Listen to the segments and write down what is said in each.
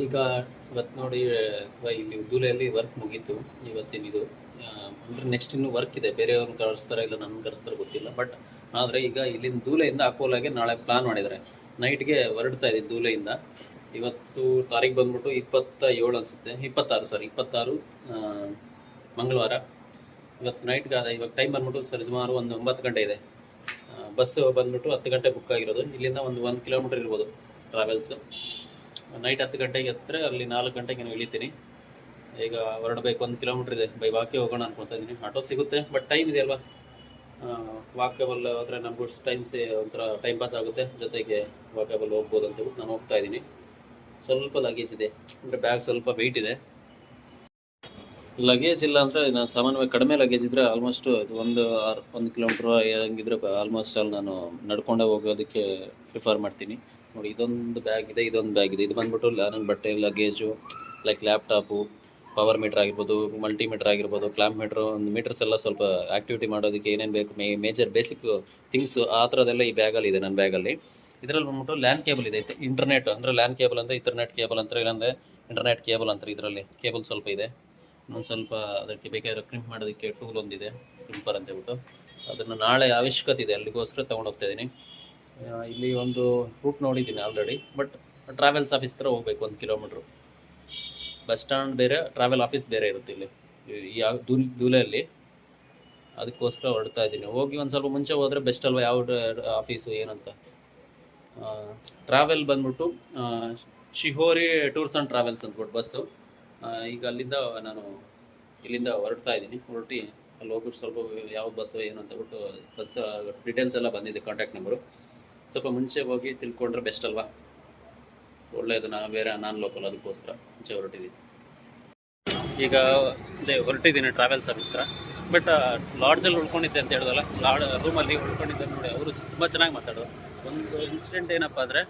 ಈಗ ಇವತ್ತು ನೋಡಿ ಇಲ್ಲಿ ಉದ್ದುಲೆಯಲ್ಲಿ ವರ್ಕ್ ಮುಗೀತು ಇವತ್ತಿನಿದು. ಅಂದರೆ ನೆಕ್ಸ್ಟ್ ಇನ್ನೂ ವರ್ಕ್ ಇದೆ, ಬೇರೆಯವ್ರನ್ನ ಕರೆಸ್ತಾರೆ ಇಲ್ಲ ನನ್ನ ಕರೆಸ್ತಾರೆ ಗೊತ್ತಿಲ್ಲ. ಬಟ್ ಆದರೆ ಈಗ ಇಲ್ಲಿಂದ ದೂಲೆಯಿಂದ ಅಕೋಲಾಗೆ ನಾಳೆ ಪ್ಲಾನ್ ಮಾಡಿದ್ದಾರೆ. ನೈಟ್ಗೆ ಹೊರಡ್ತಾ ಇದ್ದೀನಿ ದೂಲೆಯಿಂದ. ಇವತ್ತು ತಾರೀಕು ಬಂದ್ಬಿಟ್ಟು 27 ಅನಿಸುತ್ತೆ, 26 ಸಾರಿ 26 ಮಂಗಳವಾರ. ಇವತ್ತು ನೈಟ್ಗೆ ಇವಾಗ ಟೈಮ್ ಬಂದ್ಬಿಟ್ಟು ಸರಿ ಸುಮಾರು ಒಂದು 9 ಗಂಟೆ ಇದೆ. ಬಸ್ ಬಂದ್ಬಿಟ್ಟು 10 ಗಂಟೆ ಬುಕ್ ಆಗಿರೋದು. ಇಲ್ಲಿಂದ ಒಂದು 1 ಕಿಲೋಮೀಟರ್ ಇರ್ಬೋದು ಟ್ರಾವೆಲ್ಸು. ನೈಟ್ 10 ಗಂಟೆಗೆ ಹತ್ತಿರ ಅಲ್ಲಿ 4 ಗಂಟೆಗೆ ನಾನು ಇಳಿತೀನಿ. ಈಗ ಹೊರಡಬೇಕು, 1 ಕಿಲೋಮೀಟರ್ ಇದೆ. ಬೈ ವಾಕೇ ಹೋಗೋಣ ಅನ್ಕೊತಾ ಇದ್ದೀನಿ. ಆಟೋ ಸಿಗುತ್ತೆ, ಬಟ್ ಟೈಮ್ ಇದೆ ಅಲ್ವಾ, ವಾಕೇಬಲ್ ಹೋದರೆ ನಮಗೂ ಒಂಥರ ಟೈಮ್ ಪಾಸ್ ಆಗುತ್ತೆ, ಜೊತೆಗೆ ವಾಕೇಬಲ್ ಹೋಗ್ಬೋದು ಅಂತ ಹೇಳ್ಬಿಟ್ಟು ನಾನು ಹೋಗ್ತಾ ಇದ್ದೀನಿ. ಸ್ವಲ್ಪ ಲಗೇಜ್ ಇದೆ, ಅಂದರೆ ಬ್ಯಾಗ್ ಸ್ವಲ್ಪ ವೆಯ್ಟ್ ಇದೆ. ಲಗೇಜ್ ಇಲ್ಲ ಅಂದರೆ ನಾನು ಸಾಮಾನ್ಯವಾಗಿ ಕಡಿಮೆ ಲಗೇಜ್ ಇದ್ದರೆ ಆಲ್ಮೋಸ್ಟ್ ಒಂದು ಕಿಲೋಮೀಟ್ರ್ ಹಂಗಿದ್ರೆ ಆಲ್ಮೋಸ್ಟ್ ಅಲ್ಲಿ ನಾನು ನಡ್ಕೊಂಡೇ ಹೋಗೋದಕ್ಕೆ ಪ್ರಿಫರ್ ಮಾಡ್ತೀನಿ. ನೋಡಿ, ಇದೊಂದು ಬ್ಯಾಗ್ ಇದೆ, ಇದೊಂದು ಬ್ಯಾಗ್ ಇದೆ. ಇದು ಬಂದ್ಬಿಟ್ಟು ನನ್ನ ಬಟ್ಟೆ, luggage, like laptop, power meter ಆಗಿರ್ಬೋದು, ಮಲ್ಟಿಮೀಟ್ರ್ ಆಗಿರ್ಬೋದು, ಕ್ಲಾಂಪ್ ಮೀಟ್ರು, ಒಂದು ಮೀಟರ್ಸ್ ಎಲ್ಲ ಸ್ವಲ್ಪ ಆ್ಯಕ್ಟಿವಿಟಿ ಮಾಡೋದಕ್ಕೆ ಏನೇನು ಬೇಕು, ಮೇಜರ್ ಬೇಸಿಕ್ ಥಿಂಗ್ಸು ಆ ಥರದ್ದೆಲ್ಲ ಈ ಬ್ಯಾಗಲ್ಲಿ ಇದೆ, ನನ್ನ ಬ್ಯಾಗಲ್ಲಿ. ಇದರಲ್ಲಿ ಬಂದ್ಬಿಟ್ಟು ಲ್ಯಾನ್ ಕೇಬಲ್ ಇದೆ, ಇಂಟರ್ನೆಟ್ ಅಂದರೆ ಲ್ಯಾನ್ ಕೇಬಲ್ ಅಂದರೆ ಇಥರ್ನೆಟ್ ಕೇಬಲ್ ಅಂತಾರೆ, ಇಲ್ಲಾಂದರೆ ಇಂಟರ್ನೆಟ್ ಕೇಬಲ್ ಅಂತಾರೆ. ಇದರಲ್ಲಿ ಕೇಬಲ್ ಸ್ವಲ್ಪ ಇದೆ. ಒಂದು ಸ್ವಲ್ಪ ಅದಕ್ಕೆ ಬೇಕಾಗಿರೋ ಕ್ರಿಂಪ್ ಮಾಡೋದಕ್ಕೆ ಟೂಲ್ ಒಂದಿದೆ, ಕ್ರಿಂಪರ್ ಅಂತ ಹೇಳ್ಬಿಟ್ಟು. ಅದನ್ನು ನಾಳೆ ಅವಶ್ಯಕತೆ ಇದೆ, ಅಲ್ಲಿಗೋಸ್ಕರ ತೊಗೊಂಡು ಹೋಗ್ತಾ ಇದ್ದೀನಿ. ಇಲ್ಲಿ ಒಂದು ರೂಟ್ ನೋಡಿದ್ದೀನಿ ಆಲ್ರೆಡಿ, ಬಟ್ ಟ್ರಾವೆಲ್ಸ್ ಆಫೀಸ್ ಹತ್ರ ಹೋಗ್ಬೇಕು 1 ಕಿಲೋಮೀಟ್ರು. ಬಸ್ ಸ್ಟ್ಯಾಂಡ್ ಬೇರೆ, ಟ್ರಾವೆಲ್ ಆಫೀಸ್ ಬೇರೆ ಇರುತ್ತೆ ಇಲ್ಲಿ ದೂಲೆಯಲ್ಲಿ. ಅದಕ್ಕೋಸ್ಕರ ಹೊರಡ್ತಾ ಇದ್ದೀನಿ. ಹೋಗಿ ಒಂದು ಸ್ವಲ್ಪ ಮುಂಚೆ ಹೋದರೆ ಬೆಸ್ಟ್ ಅಲ್ವಾ, ಯಾವ ಆಫೀಸು ಏನಂತ. ಟ್ರಾವೆಲ್ ಬಂದ್ಬಿಟ್ಟು ಶಿಹೋರಿ ಟೂರ್ಸ್ ಆ್ಯಂಡ್ ಟ್ರಾವೆಲ್ಸ್ ಅಂದ್ಬಿಟ್ಟು ಬಸ್ಸು. ಈಗ ಅಲ್ಲಿಂದ ನಾನು ಇಲ್ಲಿಂದ ಹೊರಡ್ತಾ ಇದ್ದೀನಿ. ಹೊರಟಿ ಅಲ್ಲಿ ಹೋಗ್ಬಿಟ್ಟು ಸ್ವಲ್ಪ ಯಾವ ಬಸ್ಸು ಏನು ಅಂತ ಬಿಟ್ಟು ಬಸ್ ಡೀಟೇಲ್ಸ್ ಎಲ್ಲ ಬಂದಿದೆ, ಕಾಂಟ್ಯಾಕ್ಟ್ ನಂಬರು. ಸ್ವಲ್ಪ ಮುಂಚೆ ಹೋಗಿ ತಿಳ್ಕೊಂಡ್ರೆ ಬೆಸ್ಟ್ ಅಲ್ವಾ, ಒಳ್ಳೆಯದು. ನಾನು ಲೋಕಲ್, ಅದಕ್ಕೋಸ್ಕರ ಮುಂಚೆ ಹೊರಟಿದ್ದೀನಿ. ಈಗ ಅದೇ ಹೊರಟಿದ್ದೀನಿ ಟ್ರಾವೆಲ್ಸ್ ಸರ್ವಿಸ್ ಹತ್ರ. ಬಟ್ ಲಾಡ್ಜಲ್ಲಿ ಉಳ್ಕೊಂಡಿದ್ದೆ ಅಂತ ಹೇಳಿದಲ್ಲ, ರೂಮಲ್ಲಿ ಉಳ್ಕೊಂಡಿದ್ದೆ ನೋಡಿ. ಅವರು ತುಂಬ ಚೆನ್ನಾಗಿ ಮಾತಾಡೋದು. ಒಂದು ಇನ್ಸಿಡೆಂಟ್ ಏನಪ್ಪ ಅಂದರೆ,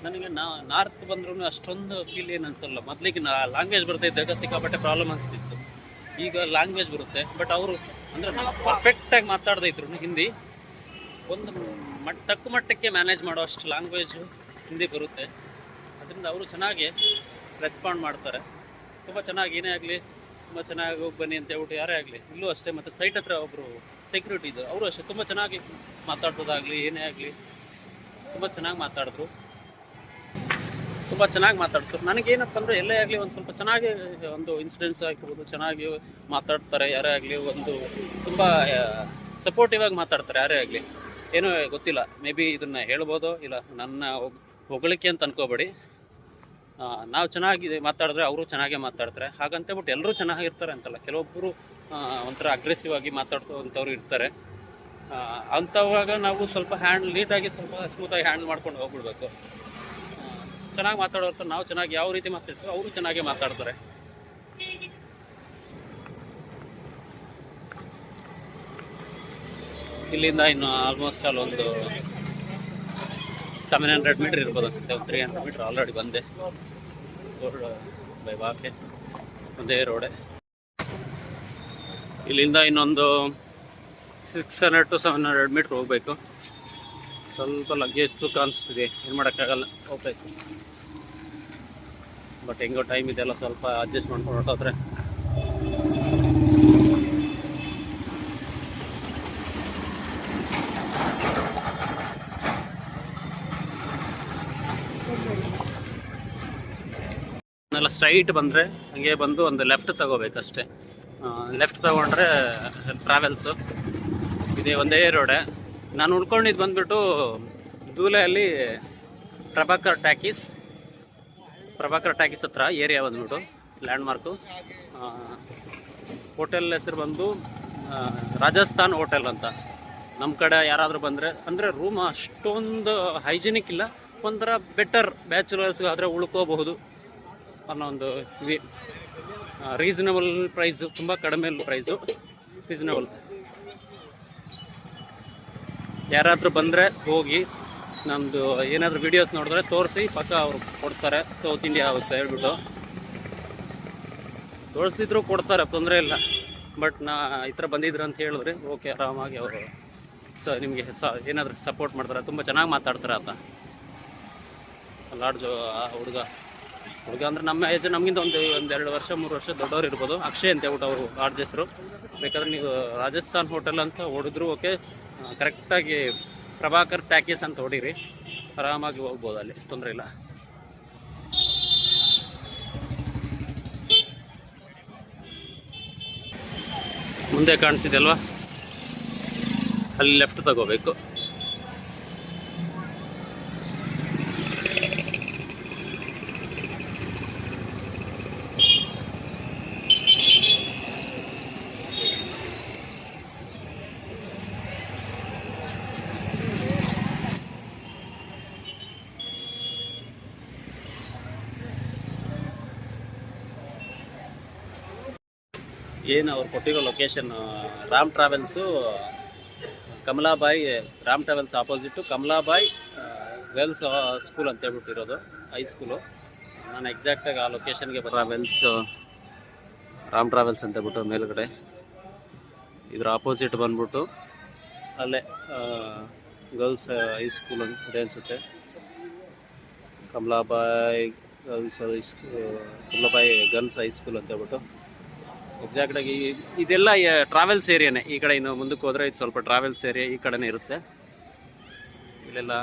ನನಗೆ ನಾರ್ತ್ ಬಂದ್ರೂ ಅಷ್ಟೊಂದು ಫೀಲ್ ಏನು ಅನಿಸಲ್ಲ. ಮೊದಲಿಗೆ ಲ್ಯಾಂಗ್ವೇಜ್ ಬರ್ತಾ ಇದ್ದಾಗ ಸಿಕ್ಕಾಪಟ್ಟೆ ಪ್ರಾಬ್ಲಮ್ ಅನಿಸ್ತಿತ್ತು. ಈಗ ಲ್ಯಾಂಗ್ವೇಜ್ ಬರುತ್ತೆ, ಬಟ್ ಅವರು ಅಂದರೆ ಪರ್ಫೆಕ್ಟಾಗಿ ಮಾತಾಡದೇ ಇದ್ರು ಹಿಂದಿ. ಒಂದು ತಕ್ಕ ಮಟ್ಟಕ್ಕೆ ಮ್ಯಾನೇಜ್ ಮಾಡೋ ಅಷ್ಟು ಲ್ಯಾಂಗ್ವೇಜು ಹಿಂದಿ ಬರುತ್ತೆ. ಅದರಿಂದ ಅವರು ಚೆನ್ನಾಗಿ ರೆಸ್ಪಾಂಡ್ ಮಾಡ್ತಾರೆ, ತುಂಬ ಚೆನ್ನಾಗಿ. ಏನೇ ಆಗಲಿ ತುಂಬ ಚೆನ್ನಾಗಿ ಹೋಗಿ ಬನ್ನಿ ಅಂತ ಹೇಳ್ಬಿಟ್ಟು ಯಾರೇ ಆಗಲಿ, ಇಲ್ಲೂ ಅಷ್ಟೇ. ಮತ್ತು ಸೈಟ್ ಹತ್ರ ಒಬ್ಬರು ಸೆಕ್ಯೂರಿಟಿ ಇದ್ದರು, ಅವರು ಅಷ್ಟೇ ತುಂಬ ಚೆನ್ನಾಗಿ ಮಾತಾಡ್ಸೋದಾಗಲಿ ಏನೇ ಆಗಲಿ ತುಂಬ ಚೆನ್ನಾಗಿ ಮಾತಾಡಿದ್ರು, ತುಂಬ ಚೆನ್ನಾಗಿ ಮಾತಾಡ್ಸೋರು. ನನಗೇನಪ್ಪ ಅಂದರೆ ಎಲ್ಲೇ ಆಗಲಿ ಒಂದು ಸ್ವಲ್ಪ ಚೆನ್ನಾಗಿ ಒಂದು ಇನ್ಸಿಡೆಂಟ್ಸ್ ಆಗಿರ್ಬೋದು, ಚೆನ್ನಾಗಿ ಮಾತಾಡ್ತಾರೆ ಯಾರೇ ಆಗಲಿ. ಒಂದು ತುಂಬ ಸಪೋರ್ಟಿವ್ ಆಗಿ ಮಾತಾಡ್ತಾರೆ ಯಾರೇ ಆಗಲಿ. ಏನೋ ಗೊತ್ತಿಲ್ಲ, ಮೇ ಬಿ ಇದನ್ನು ಹೇಳ್ಬೋದು, ಇಲ್ಲ ನನ್ನ ಹೊಗಳಿಕೆ ಅಂತ ಅನ್ಕೋಬೇಡಿ. ನಾವು ಚೆನ್ನಾಗಿ ಮಾತಾಡಿದ್ರೆ ಅವರು ಚೆನ್ನಾಗೇ ಮಾತಾಡ್ತಾರೆ. ಹಾಗಂತೇಳ್ಬಿಟ್ಟು ಎಲ್ಲರೂ ಚೆನ್ನಾಗಿರ್ತಾರೆ ಅಂತಲ್ಲ, ಕೆಲವೊಬ್ಬರು ಒಂಥರ ಅಗ್ರೆಸಿವ್ ಆಗಿ ಮಾತಾಡ್ತೋವಂಥವ್ರು ಇರ್ತಾರೆ. ಅಂಥವಾಗ ನಾವು ಸ್ವಲ್ಪ ನೀಟಾಗಿ ಸ್ವಲ್ಪ ಸ್ಮೂತಾಗಿ ಹ್ಯಾಂಡಲ್ ಮಾಡ್ಕೊಂಡು ಹೋಗ್ಬಿಡ್ಬೇಕು. ಚೆನ್ನಾಗಿ ಮಾತಾಡೋರ್ಥ ನಾವು ಚೆನ್ನಾಗಿ ಯಾವ ರೀತಿ ಮಾತಾಡ್ತೀವಿ ಅವರು ಚೆನ್ನಾಗೇ ಮಾತಾಡ್ತಾರೆ. ಇಲ್ಲಿಂದ ಇನ್ನು ಆಲ್ಮೋಸ್ಟ್ ಅಲ್ಲಿ ಒಂದು 700 ಮೀಟರ್ ಇರ್ಬೋದು ಅನ್ಸುತ್ತೆ. ಒಂದು 300 ಮೀಟರ್ ಆಲ್ರೆಡಿ ಬಂದೆ. ಬೈ ವಾಕೆ ಒಂದೇ ರೋಡೆ. ಇಲ್ಲಿಂದ ಇನ್ನೊಂದು 600 to 700 ಮೀಟ್ರ್ ಹೋಗಬೇಕು. ಸ್ವಲ್ಪ ಲಗೇಜ್ ತೂಕ ಅನಿಸ್ತಿದೆ, ಏನು ಮಾಡೋಕ್ಕಾಗಲ್ಲ, ಹೋಗ್ಬೇಕು. ಬಟ್ ಹೆಂಗೋ ಟೈಮ್ ಇದೆಲ್ಲ, ಸ್ವಲ್ಪ ಅಡ್ಜಸ್ಟ್ ಮಾಡ್ಕೊಂಡು ಹೊರಟೋದ್ರೆ. ಎಲ್ಲ ಸ್ಟ್ರೈಟ್ ಬಂದರೆ ಹಾಗೆ ಬಂದು ಒಂದು ಲೆಫ್ಟ್ ತಗೋಬೇಕಷ್ಟೇ. ಲೆಫ್ಟ್ ತಗೊಂಡ್ರೆ ಟ್ರಾವೆಲ್ಸು ಇದೆ, ಒಂದೇ ರೋಡೆ. ನಾನು ಉಳ್ಕೊಂಡಿದ್ದು ಬಂದುಬಿಟ್ಟು ದೂಲೆಯಲ್ಲಿ ಪ್ರಭಾಕರ್ ಟ್ಯಾಕೀಸ್ ಹತ್ರ ಏರಿಯಾ ಬಂದ್ಬಿಟ್ಟು ಲ್ಯಾಂಡ್ ಮಾರ್ಕು. ಹೋಟೆಲ್ ಹೆಸರು ಬಂದು ರಾಜಸ್ಥಾನ್ ಹೋಟೆಲ್ ಅಂತ. ನಮ್ಮ ಕಡೆ ಯಾರಾದರೂ ಬಂದರೆ ಅಂದರೆ ರೂಮ್ ಅಷ್ಟೊಂದು ಹೈಜಿನಿಕ್ ಇಲ್ಲ, ಒಂಥರ ಬೆಟರ್ ಬ್ಯಾಚುಲರ್ಸ್ಗೆ ಆದರೆ ಉಳ್ಕೋಬಹುದು ಅನ್ನೋ ಒಂದು ರೀಸನಬಲ್ ಪ್ರೈಸು, ತುಂಬ ಕಡಿಮೆ ಪ್ರೈಸು, ರೀಸನಬಲ್. ಯಾರಾದರೂ ಬಂದರೆ ಹೋಗಿ ನಮ್ಮದು ಏನಾದರೂ ವೀಡಿಯೋಸ್ ನೋಡಿದ್ರೆ ತೋರಿಸಿ, ಪಕ್ಕ ಅವ್ರು ಕೊಡ್ತಾರೆ. ಸೌತ್ ಇಂಡಿಯಾ ಆಗುತ್ತೆ ಹೇಳ್ಬಿಟ್ಟು ತೋರಿಸಿದ್ರು ಕೊಡ್ತಾರೆ, ತೊಂದರೆ ಇಲ್ಲ. ಬಟ್ ಈ ಥರ ಬಂದಿದ್ರು ಅಂತ ಹೇಳಿದ್ರೆ ಓಕೆ, ಆರಾಮಾಗಿ ಅವರು ನಿಮಗೆ ಏನಾದರೂ ಸಪೋರ್ಟ್ ಮಾಡ್ತಾರೆ. ತುಂಬ ಚೆನ್ನಾಗಿ ಮಾತಾಡ್ತಾರೆ ಆತ ಲಾಡ್ಜು ಆ ಹುಡುಗ. ಹುಡುಗ ಅಂದರೆ ನಮ್ಮ ಏಜ್ ನಮಗಿಂತ ಒಂದೆರಡು ವರ್ಷ 3 ವರ್ಷ ದೊಡ್ಡವರು ಇರ್ಬೋದು. ಅಕ್ಷಯ್ ಅಂತ ಹೇಳ್ಬಿಟ್ಟು ಅವರು ಲಾಡ್ಜ್ ಹೆಸರು. ಬೇಕಾದ್ರೆ ನೀವು ರಾಜಸ್ಥಾನ್ ಹೋಟೆಲ್ ಅಂತ ಹೊಡಿದ್ರು ಓಕೆ, ಕರೆಕ್ಟಾಗಿ ಪ್ರಭಾಕರ್ ಟ್ಯಾಕೀಸ್ ಅಂತ ಹೊಡೀರಿ, ಆರಾಮಾಗಿ ಹೋಗ್ಬೋದು, ಅಲ್ಲಿ ತೊಂದರೆ ಇಲ್ಲ. ಮುಂದೆ ಕಾಣ್ತಿದೆ ಅಲ್ವಾ, ಅಲ್ಲಿ ಲೆಫ್ಟ್ ತಗೋಬೇಕು. ಏನು ಅವ್ರು ಕೊಟ್ಟಿರೋ location Ram travels, Kamalabai Ram travels opposite Kamalabai girls school ಅಂತ ಹೇಳ್ಬಿಟ್ಟಿರೋದು, ಹೈಸ್ಕೂಲು. ನಾನು ಎಕ್ಸಾಕ್ಟಾಗಿ ಆ ಲೊಕೇಶನ್ಗೆ ರಾಮ್ ಟ್ರಾವೆಲ್ಸ್ ಅಂತ ಹೇಳ್ಬಿಟ್ಟು ಮೇಲುಗಡೆ, ಇದ್ರ ಆಪೋಸಿಟ್ ಬಂದ್ಬಿಟ್ಟು ಅಲ್ಲೇ ಗರ್ಲ್ಸ್ ಹೈಸ್ಕೂಲ್ ಅಂತ ಅದೇ ಅನಿಸುತ್ತೆ, ಕಮಲಾಬಾಯಿ ಗರ್ಲ್ಸ್ ಹೈಸ್ಕೂಲ್ ಅಂತ ಹೇಳ್ಬಿಟ್ಟು. ಎಕ್ಸಾಕ್ಟಾಗಿ ಇದೆಲ್ಲ ಟ್ರಾವೆಲ್ಸ್ ಏರಿಯಾನೇ. ಈ ಕಡೆ ಇನ್ನು ಮುಂದಕ್ಕೆ ಹೋದರೆ ಇದು ಸ್ವಲ್ಪ ಟ್ರಾವೆಲ್ಸ್ ಏರಿಯಾ ಈ ಕಡೆನೇ ಇರುತ್ತೆ. ಇಲ್ಲೆಲ್ಲ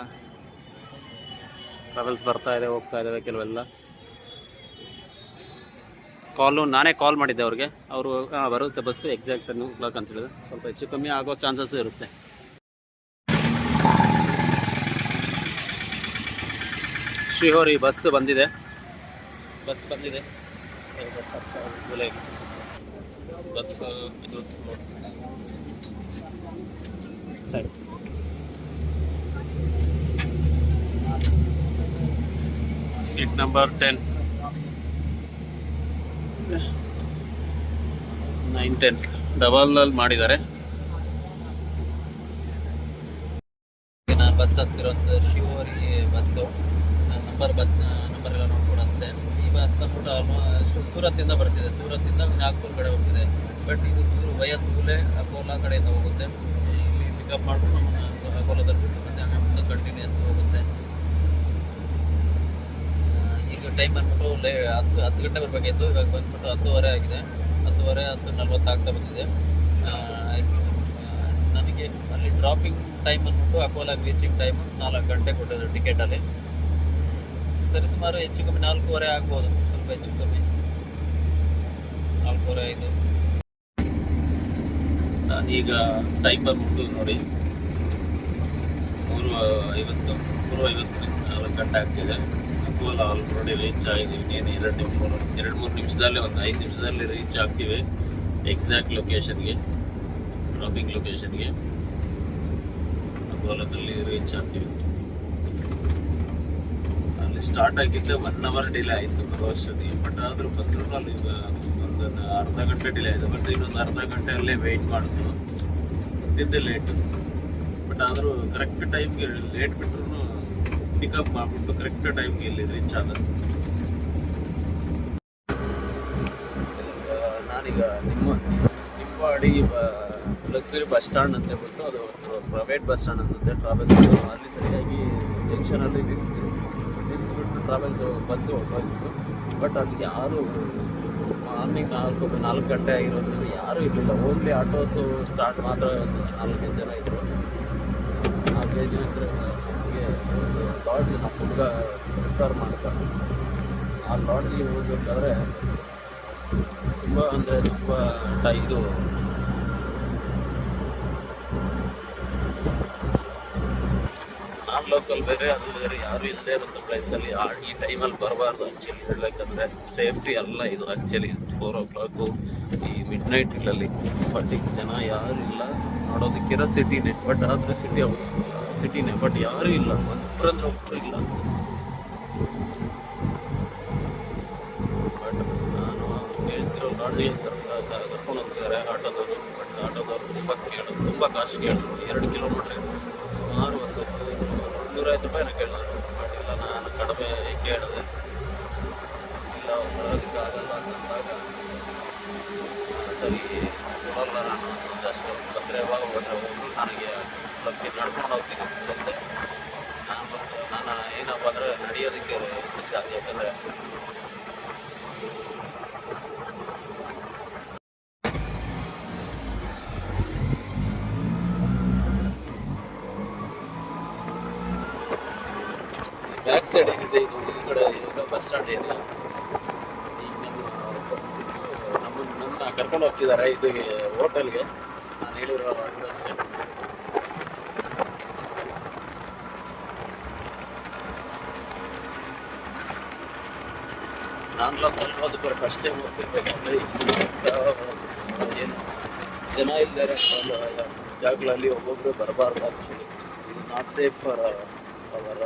ಟ್ರಾವೆಲ್ಸ್ ಬರ್ತಾ ಇದೆ, ಹೋಗ್ತಾ ಇದ್ದಾವೆ ಕೆಲವೆಲ್ಲ. ನಾನೇ ಕಾಲ್ ಮಾಡಿದ್ದೆ ಅವ್ರಿಗೆ, ಅವರು ಬರುತ್ತೆ ಬಸ್ಸು ಎಕ್ಸಾಕ್ಟ್ 10 o'clock ಅಂತ ಹೇಳಿದ್ರು. ಸ್ವಲ್ಪ ಹೆಚ್ಚು ಕಮ್ಮಿ ಆಗೋ ಚಾನ್ಸಸ್ ಇರುತ್ತೆ. ಶ್ರೀಹೋರಿ ಬಸ್ ಬಂದಿದೆ. ಬಸ್ ಇದು ಸರಿ. ಸೀಟ್ ನಂಬರ್ 10, 9, 10 ಡಬಲ್ ಮಾಡಿದ್ದಾರೆ. ನಾನು ಬಸ್ ಹತ್ತಿರೋದು ಶಿವೋರಿ ಬಸ್ಸು. ನಂಬರ್ ಎಲ್ಲ ನೋಡ್ಕೊಡಂತೆ. ಈ ಬಸ್ ಬಂದ್ಬಿಟ್ಟು ಆಲ್ಮೋಸ್ಟ್ ಸೂರತ್ತಿಂದ ಬರ್ತಿದೆ. ಸೂರತ್ತಿಂದ ನಾಗ್ಪುರ್ ಕಡೆ ಹೋಗ್ತಿದೆ. ಬಟ್ ಇದು ವಯ ತೂಲೆ ಅಕೋಲಾ ಕಡೆಯಿಂದ ಹೋಗುತ್ತೆ. ಇಲ್ಲಿ ಪಿಕಪ್ ಮಾಡಿಬಿಟ್ಟು ನಮ್ಮನ್ನು ಅಕೋಲಾದಲ್ಲಿ ಬಿಟ್ಟು ಮತ್ತೆ ಮುಂದೆ ಕಂಟಿನ್ಯೂಸ್ ಹೋಗುತ್ತೆ. ಈಗ ಟೈಮ್ ಬಂದ್ಬಿಟ್ಟು 10 ಗಂಟೆ ಬರಬೇಕಿತ್ತು. ಇವಾಗ ಬಂದ್ಬಿಟ್ಟು 10:30 ಆಗಿದೆ. 10:40 ಆಗ್ತಾ ಬಂದಿದೆ. ನನಗೆ ಅಲ್ಲಿ ಡ್ರಾಪಿಂಗ್ ಟೈಮ್ ಬಂದ್ಬಿಟ್ಟು ಅಕೋಲಾಗೆ ರೀಚಿಂಗ್ ಟೈಮ್ 4 ಗಂಟೆ ಕೊಟ್ಟಿದ್ರು ಟಿಕೆಟಲ್ಲಿ. ಸರಿ, ಸುಮಾರು ಹೆಚ್ಚು ಕಮ್ಮಿ 4:15 ಆಗ್ಬೋದು, ಸ್ವಲ್ಪ ಹೆಚ್ಚು ಕಮ್ಮಿ 4:45. ನಾನೀಗ ಟೈಮ್ ಬಂದ್ಬಿಟ್ಟು ನೋಡಿ 3:50, 4 ಗಂಟೆ ಆಗ್ತಿದೆ. ಅಕೋಲಾ ಆಲ್ರೆಡಿ ರೀಚ್ ಆಗಿದ್ದೀವಿ. ಇನ್ನೇನು 2-3 ನಿಮಿಷದಲ್ಲೇ, ಒಂದು 5 ನಿಮಿಷದಲ್ಲಿ ರೀಚ್ ಆಗ್ತೀವಿ ಎಕ್ಸಾಕ್ಟ್ ಲೊಕೇಶನ್ಗೆ, ಡ್ರಾಪಿಂಗ್ ಲೊಕೇಶನ್ಗೆ. ಅಕೋಲಾದಲ್ಲಿ ರೀಚ್ ಆಗ್ತೀವಿ. ಅಲ್ಲಿ ಸ್ಟಾರ್ಟ್ ಆಗಿದ್ದೆ 1 hour ಡಿಲೇ ಆಯಿತು ಬರುವಷ್ಟೊತ್ತಿಗೆ. ಬಟ್ ಆದರೂ ಬಂದರೂ ಅಲ್ಲಿ ಒಂದು ಅರ್ಧ ಗಂಟೆ ಡಿಲೇ ಆಯಿತು. ಬಟ್ ಇನ್ನೊಂದು ಅರ್ಧ ಗಂಟೆ ಅಲ್ಲೇ ವೆಯ್ಟ್ ಮಾಡಿದ್ರು. ಬಂದಿದ್ದೆ ಲೇಟು. ಬಟ್ ಆದರೂ ಕರೆಕ್ಟ್ ಟೈಮ್ಗೆ ಲೇಟ್ ಬಿಟ್ಟರು ಪಿಕಪ್ ಮಾಡಿಬಿಟ್ಟು ಕರೆಕ್ಟ್ ಟೈಮ್ಗೆ ಇಲ್ಲಿ ರೀಚ್ ಆಗುತ್ತೆ. ನಾನೀಗ ನಿಂಬಾಡಿ ಲಕ್ಸುರಿ ಬಸ್ ಸ್ಟ್ಯಾಂಡ್ ಅಂತ ಹೇಳ್ಬಿಟ್ಟು, ಅದು ಪ್ರೈವೇಟ್ ಬಸ್ ಸ್ಟ್ಯಾಂಡ್ ಅನ್ಸುತ್ತೆ ಟ್ರಾವೆಲ್ಸ್. ಅಲ್ಲಿ ಸರಿಯಾಗಿ ಜಂಕ್ಷನಲ್ಲಿ ನಿಲ್ಲಿಸ್ಬಿಟ್ಟು ಟ್ರಾವೆಲ್ಸ್ ಬಸ್ಸು ಹೊರಟೋಗಿತ್ತು. ಬಟ್ ಅಲ್ಲಿ ಯಾರು ಮಾರ್ನಿಂಗ್ 4 ಗಂಟೆ ಆಗಿರೋದ್ರಿಂದ ಯಾರೂ ಇರಲಿಲ್ಲ. ಓನ್ಲಿ ಆಟೋಸು ಸ್ಟಾರ್ಟ್ ಮಾತ್ರ ಒಂದು 4-5 ಜನ ಇದ್ದರು. 4-5 ಜನ ಇದ್ದರೆ ನಮಗೆ ಲಾಡ್ಜ್ ನಮ್ಮ ಹುಡುಗ ಪ್ರಿಫರ್ ಮಾಡ್ತಾರೆ. ಆ ಲಾಡ್ಜಿಗೆ ಹೋಗ್ಬೇಕಾದ್ರೆ ತುಂಬ ಇದು ನಾನ್ ಲೋಕಲ್ ಬೇರೆ, ಅದು ಬೇರೆ, ಯಾರು ಇಲ್ಲದೆ ಇರೋಂಥ ಪ್ಲೇಸಲ್ಲಿ ಈ ಟೈಮಲ್ಲಿ ಬರಬಾರ್ದು. ಆ್ಯಕ್ಚುಲಿ ಹೇಳಬೇಕಂದ್ರೆ ಸೇಫ್ಟಿ ಅಲ್ಲ ಇದು. ಆ್ಯಕ್ಚುಲಿ 4 o'clock ಈ ಮಿಡ್ ನೈಟ್ ಇಲ್ಲಲ್ಲಿ. ಬಟ್ ಈಗ ಜನ ಯಾರು ಇಲ್ಲ, ನೋಡೋದಕ್ಕಿರೋ ಸಿಟಿನೇ. ಬಟ್ ಆದರೆ ಸಿಟಿನೇ ಬಟ್ ಯಾರೂ ಇಲ್ಲ, ಒಬ್ಬರು ಇಲ್ಲ. ಬಟ್ ನಾನು ಹೇಳ್ತಿರೋ ಲಾಡ್ಜಿಗೆ ಕರ್ಕೊಂಡು ಹೋಗ್ತಿದ್ದಾರೆ ಆಟೋದವರು. ಬಟ್ ಆಟೋದವರು ತುಂಬ ಕಾಸ್ಟ್ ಕೇಳಿದ್ರು. 2 ಕಿಲೋಮೀಟ್ರ್ ಸುಮಾರು ಒಂದು 250 ರೂಪಾಯಿನ ಕೇಳಿದ್ರು. ಬಟ್ ಇಲ್ಲ, ನಾನು ಕಡಿಮೆ ಕೇಳಿದೆ. ಇಲ್ಲ ಬರೋದಕ್ಕಾಗಲ್ಲ ಅಂತಂದಾಗ ಸರಿ ಕೊಡೋಲ್ಲ ನಾನು, ಒಂದಷ್ಟು ಬಂದರೆ ಯಾವಾಗ ಹೋದರೆ ನನಗೆ ನಡ್ಕೊಂಡು ಹೋಗ್ತೀನಿ ಅಂತಂದೆ. ನಾನು ಏನಪ್ಪ ಅಂದರೆ ನಡೆಯೋದಕ್ಕೆ ಸಿದ್ಧ. ಯಾಕಂದರೆ ಬ್ಯಾಕ್ ಸೈಡ್ ಏನಿದೆ ಇದು ಈ ಕಡೆ ಈಗ ಬಸ್ ಸ್ಟ್ಯಾಂಡ್ ಇದೆ. ಈಗ ನಮ್ಮನ್ನ ಕರ್ಕೊಂಡು ಹೋಗ್ತಿದ್ದಾರೆ ಇದು ಹೋಟೆಲ್ಗೆ, ನಾನು ಹೇಳಿರೋ ಅಡ್ರೆಸ್ಗೆ. ನಾನು ಲೋಕಲ್ ಹೋದಕ್ಕೆ ಫಸ್ಟ್ ಟೈಮ್ ಹೋಗ್ತಿರ್ಬೇಕಂದ್ರೆ ಏನು ಜನ ಇದ್ದಾರೆ ಜಾಗಗಳಲ್ಲಿ ಒಬ್ಬೊಬ್ರು ಬರಬಾರ್ದು. ಆ್ಯಕ್ಚುಲಿ ಇದು ನಾಟ್ ಸೇಫ್ ಫಾರ್ ಅವರ್